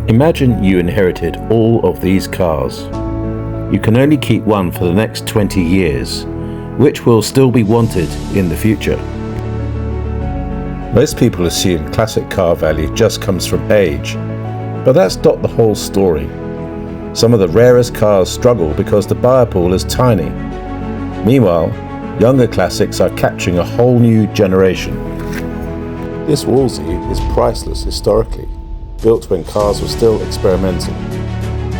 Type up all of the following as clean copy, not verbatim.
Imagine you inherited all of these cars. You can only keep one for the next 20 years, which will still be wanted in the future. Most people assume classic car value just comes from age, but that's not the whole story. Some of the rarest cars struggle because the buyer pool is tiny. Meanwhile, younger classics are capturing a whole new generation. This Wolsey is priceless historically, built when cars were still experimental.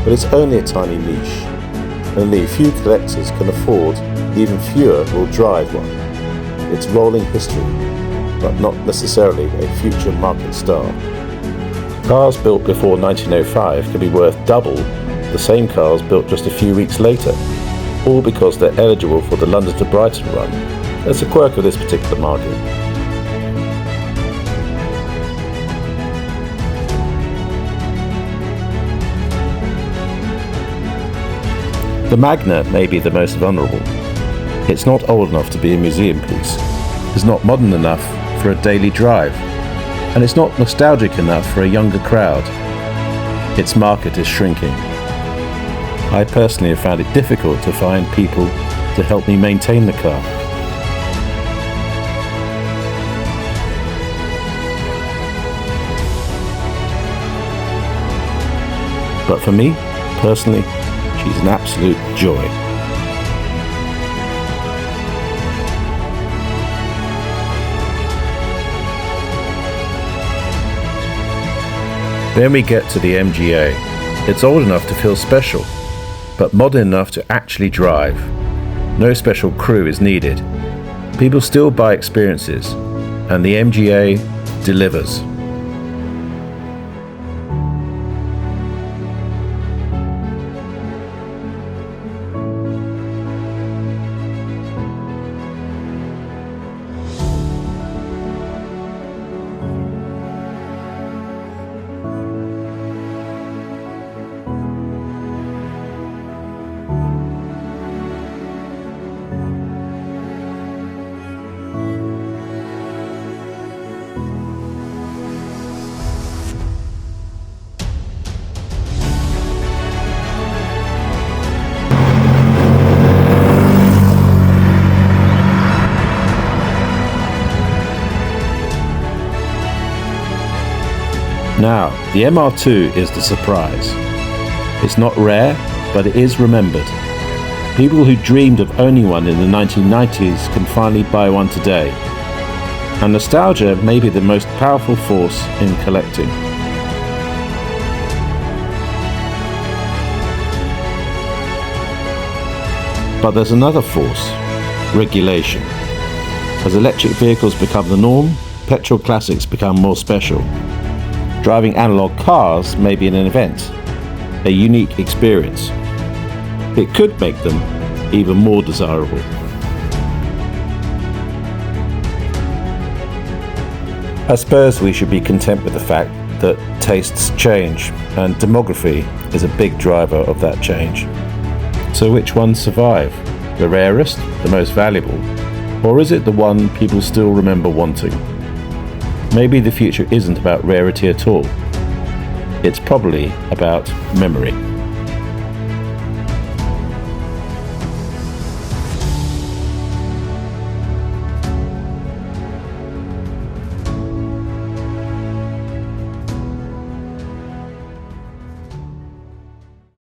But it's only a tiny niche. Only a few collectors can afford, even fewer will drive one. It's rolling history, but not necessarily a future market star. Cars built before 1905 can be worth double the same cars built just a few weeks later, all because they're eligible for the London to Brighton run. That's a quirk of this particular market. The Magna may be the most vulnerable. It's not old enough to be a museum piece. It's not modern enough for a daily drive. And it's not nostalgic enough for a younger crowd. Its market is shrinking. I personally have found it difficult to find people to help me maintain the car. But for me, personally, she's an absolute joy. Then we get to the MGA. It's old enough to feel special, but modern enough to actually drive. No special crew is needed. People still buy experiences, and the MGA delivers. Now, the MR2 is the surprise. It's not rare, but it is remembered. People who dreamed of owning one in the 1990s can finally buy one today. And nostalgia may be the most powerful force in collecting. But there's another force: regulation. As electric vehicles become the norm, petrol classics become more special. Driving analog cars may be an event, a unique experience. It could make them even more desirable. I suppose we should be content with the fact that tastes change, and demography is a big driver of that change. So which ones survive? The rarest, the most valuable, or is it the one people still remember wanting? Maybe the future isn't about rarity at all. It's probably about memory.